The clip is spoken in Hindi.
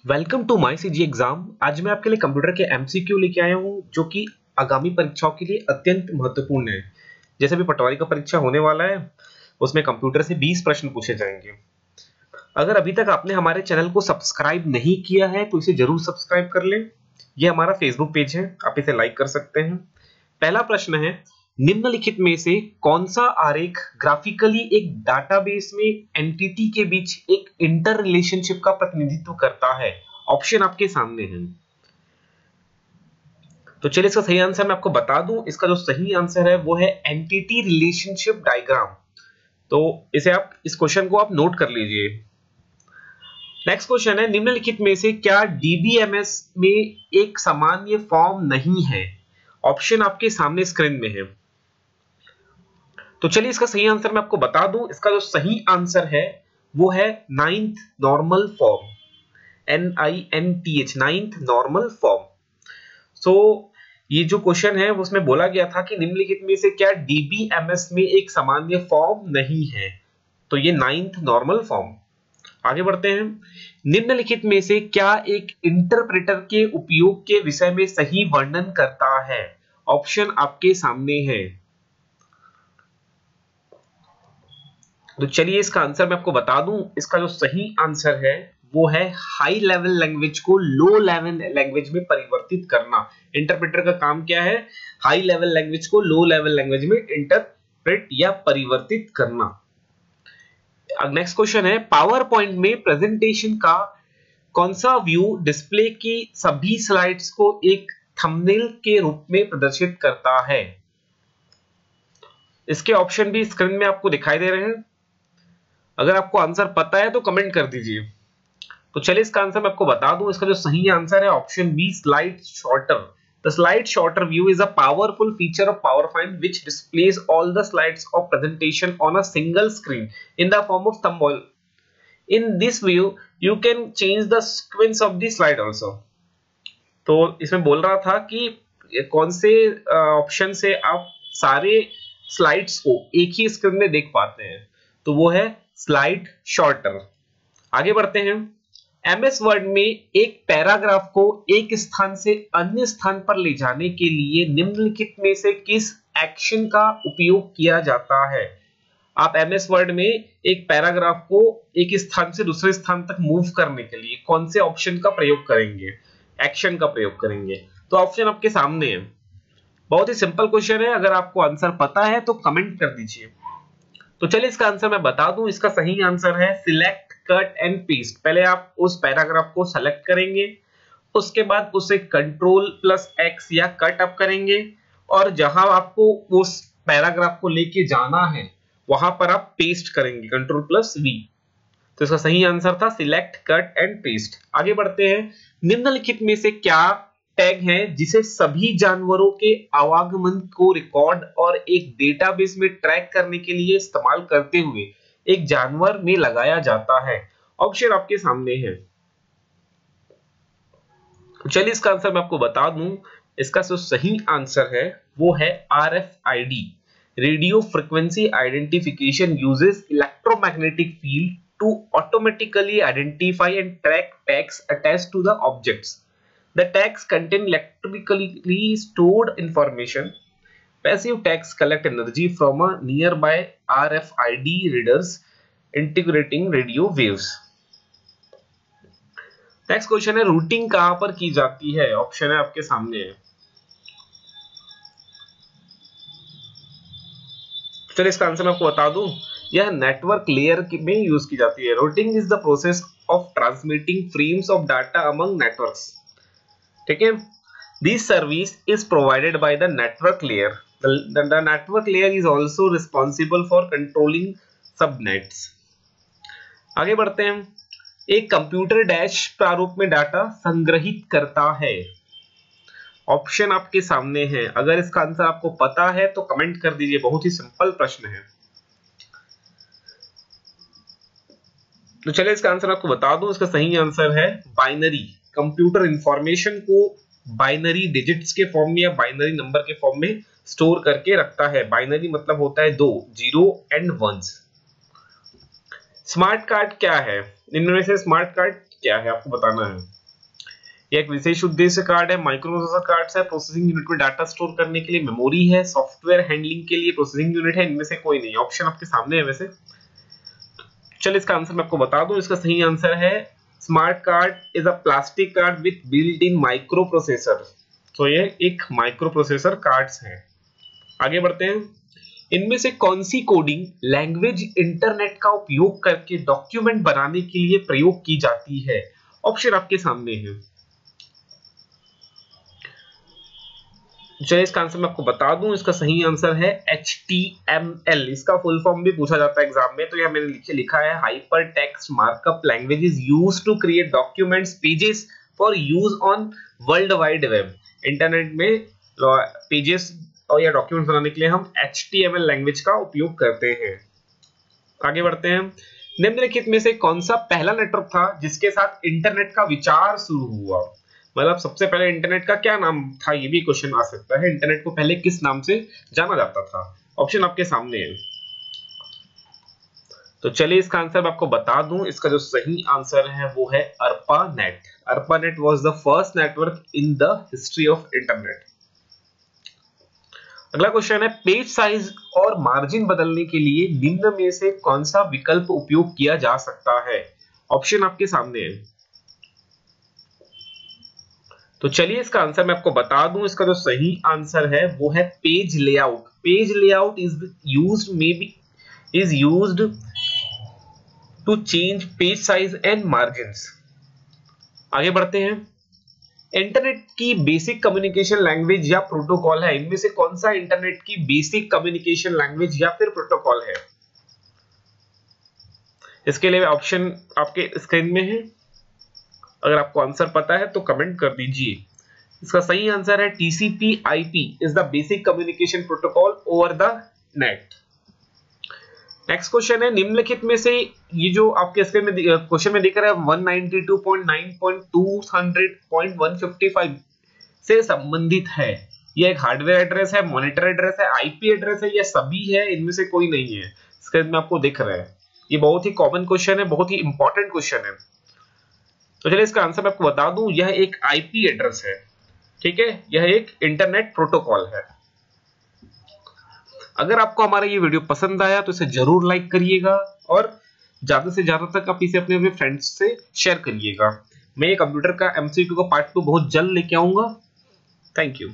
Welcome to my CG exam. आज मैं आपके लिए कंप्यूटर के एमसीक्यू लेके आया हूं जो कि आगामी परीक्षाओं के लिए अत्यंत महत्वपूर्ण है। जैसे भी पटवारी का परीक्षा होने वाला है उसमें कंप्यूटर से 20 प्रश्न पूछे जाएंगे। अगर अभी तक आपने हमारे चैनल को सब्सक्राइब नहीं किया है तो इसे जरूर सब्सक्राइब कर लें। यह हमारा फेसबुक पेज है, आप इसे लाइक कर सकते हैं। पहला प्रश्न है, निम्नलिखित में से कौन सा आरेख ग्राफिकली एक डाटाबेस में एंटिटी के बीच एक इंटर रिलेशनशिप का प्रतिनिधित्व करता है? ऑप्शन आपके सामने है। तो चलिए इसका सही आंसर मैं आपको बता दूं। इसका जो सही आंसर है वो है एंटिटी रिलेशनशिप डायग्राम। तो इसे आप इस क्वेश्चन को आप नोट कर लीजिए। नेक्स्ट क्वेश्चन है, निम्नलिखित में से क्या डीबीएमएस में एक सामान्य फॉर्म नहीं है? ऑप्शन आपके सामने स्क्रीन में है। तो चलिए इसका सही आंसर मैं आपको बता दूं। इसका जो सही आंसर है वो है ninth normal form, NINTH, ninth normal form. So ये जो क्वेश्चन है उसमें बोला गया था कि निम्नलिखित में से क्या डीबीएमएस में एक सामान्य फॉर्म नहीं है, तो ये नाइन्थ नॉर्मल फॉर्म। आगे बढ़ते हैं, निम्नलिखित में से क्या एक इंटरप्रेटर के उपयोग के विषय में सही वर्णन करता है? ऑप्शन आपके सामने है। तो चलिए इसका आंसर मैं आपको बता दूं। इसका जो सही आंसर है वो है हाई लेवल लैंग्वेज को लो लेवल लैंग्वेज में परिवर्तित करना। इंटरप्रेटर का काम क्या है? हाई लेवल लैंग्वेज को लो लेवल लैंग्वेज में इंटरप्रेट या परिवर्तित करना। अब नेक्स्ट क्वेश्चन है, पावर पॉइंट में प्रेजेंटेशन का कौन सा व्यू डिस्प्ले की सभी स्लाइड्स को एक थंबनेल के रूप में प्रदर्शित करता है? इसके ऑप्शन भी स्क्रीन में आपको दिखाई दे रहे हैं। अगर आपको आंसर पता है तो कमेंट कर दीजिए। तो चलिए इसका आंसर मैं आपको बता दूं। इसका जो सही आंसर है option B, slide sorter. The slide sorter view is a powerful feature of PowerPoint which displays all the slides of presentation on a single screen in the form of thumbnail. In this view you can change the sequence of the slide also. तो इसमें बोल रहा था कि कौन से ऑप्शन से आप सारे स्लाइड्स को एक ही स्क्रीन में देख पाते हैं, तो वो है स्लाइड शॉर्टर। आगे बढ़ते हैं, MS वर्ड में एक पैराग्राफ को एक स्थान से अन्य स्थान पर ले जाने के लिए निम्नलिखित में से किस एक्शन का उपयोग किया जाता है? आप MS वर्ड में एक पैराग्राफ को एक स्थान से दूसरे स्थान तक मूव करने के लिए कौन से ऑप्शन का प्रयोग करेंगे, एक्शन का प्रयोग करेंगे? तो ऑप्शन आपके सामने है। बहुत ही सिंपल क्वेश्चन है। अगर आपको आंसर पता है तो कमेंट कर दीजिए। तो चलिए इसका आंसर मैं बता दूं। इसका सही आंसर है सिलेक्ट, कट एंड पेस्ट। पहले आप उस पैराग्राफ को सेलेक्ट करेंगे, उसके बाद उसे Ctrl+X या कट अप करेंगे, और जहां आपको उस पैराग्राफ को लेके जाना है वहां पर आप पेस्ट करेंगे Ctrl+V। तो इसका सही आंसर था सिलेक्ट, कट एंड पेस्ट। आगे बढ़ते हैं, निम्नलिखित में से क्या टैग है जिसे सभी जानवरों के आवागमन को रिकॉर्ड और एक डेटाबेस में ट्रैक करने के लिए इस्तेमाल करते हुए एक जानवर में लगाया जाता है? ऑप्शन आपके सामने है। चलिए इसका आंसर मैं आपको बता दूं। इसका जो सही आंसर है वो है RFID, radio frequency identification uses electromagnetic field to automatically identify and track tags attached to the objects. The tags contain electrically stored information. Passive tags collect energy from a nearby RFID readers integrating radio waves. Next question है, रूटिंग कहां पर की जाती है? ऑप्शन है आपके सामने है। चलिए इसका आंसर मैं आपको बता दूं। यह नेटवर्क लेयर में यूज की जाती है। Routing is the process of transmitting frames of data among networks. ठीक है, this service is provided by the network layer. The network layer is also responsible for controlling subnets. आगे बढ़ते हैं, एक कंप्यूटर डैश प्रारूप में डाटा संग्रहित करता है। ऑप्शन आपके सामने है। अगर इसका आंसर आपको पता है तो कमेंट कर दीजिए। बहुत ही सिंपल प्रश्न है। तो चलिए इसका आंसर आपको बता दूं। इसका सही आंसर है बाइनरी। कंप्यूटर इंफॉर्मेशन को बाइनरी डिजिट्स के फॉर्म में या बाइनरी नंबर के फॉर्म में स्टोर करके रखता है। बाइनरी मतलब होता है दो, 0 एंड 1s. स्मार्ट कार्ड क्या है? इनमें से स्मार्ट कार्ड क्या है आपको बताना है। ये एक विशेष उद्देश्य कार्ड है, माइक्रो प्रोसेसर कार्ड है, प्रोसेसिंग यूनिट में डाटा स्टोर करने के लिए मेमोरी है, सॉफ्टवेयर हैंडलिंग के लिए प्रोसेसिंग यूनिट है, इनमें से कोई नहीं। ऑप्शन आपके सामने है वैसे। चलिए इसका आंसर मैं आपको बता दूं, इसका सही आंसर है smart card is a plastic card with built in micro processor. तो ये एक माइक्रो प्रोसेसर कार्ड्स हैं। आगे बढ़ते हैं। इनमें से कौन सी कोडिंग लैंग्वेज इंटरनेट का उपयोग करके डॉक्यूमेंट बनाने के लिए प्रयोग की जाती है? ऑप्शन आपके सामने है। चलिए इसका आंसर मैं आपको बता दूं, इसका सही आंसर है HTML। इसका फुल फॉर्म भी पूछा जाता है एग्जाम में, तो यह मैंने लिखा है hyper text markup language is used to create documents pages for use on world wide web. Internet में पेजेस और या डॉक्यूमेंट्स बनाने के लिए हम HTML लैंग्वेज का उपयोग करते हैं। आगे बढ़ते हैं। निम्नलिखित में से कौन सा पहला नेटवर्क था जिसके साथ इंटरनेट का विचार शुरू हुआ? मतलब सबसे पहले इंटरनेट का क्या नाम था, ये भी क्वेश्चन आ सकता है। इंटरनेट को पहले किस नाम से जाना जाता था? ऑप्शन आपके सामने है। तो चलिए इसका आंसर मैं आपको बता दूं, इसका जो सही आंसर है वो है ARPANET। ARPANET was the first network in the history of internet. अगला क्वेश्चन है, पेज साइज और मार्जिन बदलने के लिए निम्न में से कौन सा विकल्प उपयोग किया जा सकता है? ऑप्शन आपके सामने है। तो चलिए इसका आंसर मैं आपको बता दूं, इसका जो सही आंसर है वो है page layout. Page layout is used to change page size and margins. आगे बढ़ते हैं। इंटरनेट की बेसिक कम्युनिकेशन लैंग्वेज या प्रोटोकॉल है, इनमें से कौन सा इंटरनेट की बेसिक कम्युनिकेशन लैंग्वेज या फिर प्रोटोकॉल है? इसके लिए ऑप्शन आपके स्क्रीन में है, अगर आपको आंसर पता है तो कमेंट कर दीजिए। इसका सही आंसर है TCP/IP is the basic communication protocol over the net. Next question है, निम्नलिखित में से ये जो आपके स्क्रीन में क्वेश्चन में दिख रहा है 192.9.200.155 से संबंधित है, ये एक हार्डवेयर एड्रेस है, मॉनिटर एड्रेस है, IP एड्रेस है, ये सभी है, इनमें से कोई नहीं है। स्क्रीन में आपको दिख रहा है। ये बहुत ही कॉमन क्वेश्चन है, बहुत ही इंपॉर्टेंट क्वेश्चन है। तो चलिए इसका आंसर मैं आपको बता दूं, यह एक IP एड्रेस है। ठीक है, यह एक इंटरनेट प्रोटोकॉल है। अगर आपको हमारा ये वीडियो पसंद आया तो इसे जरूर लाइक करिएगा और ज्यादा से ज्यादा तक आप इसे अपने फ्रेंड्स से शेयर करिएगा। मैं ये कंप्यूटर का MCQ का पार्ट 2 बहुत जल्द लेके आऊंगा। Thank you.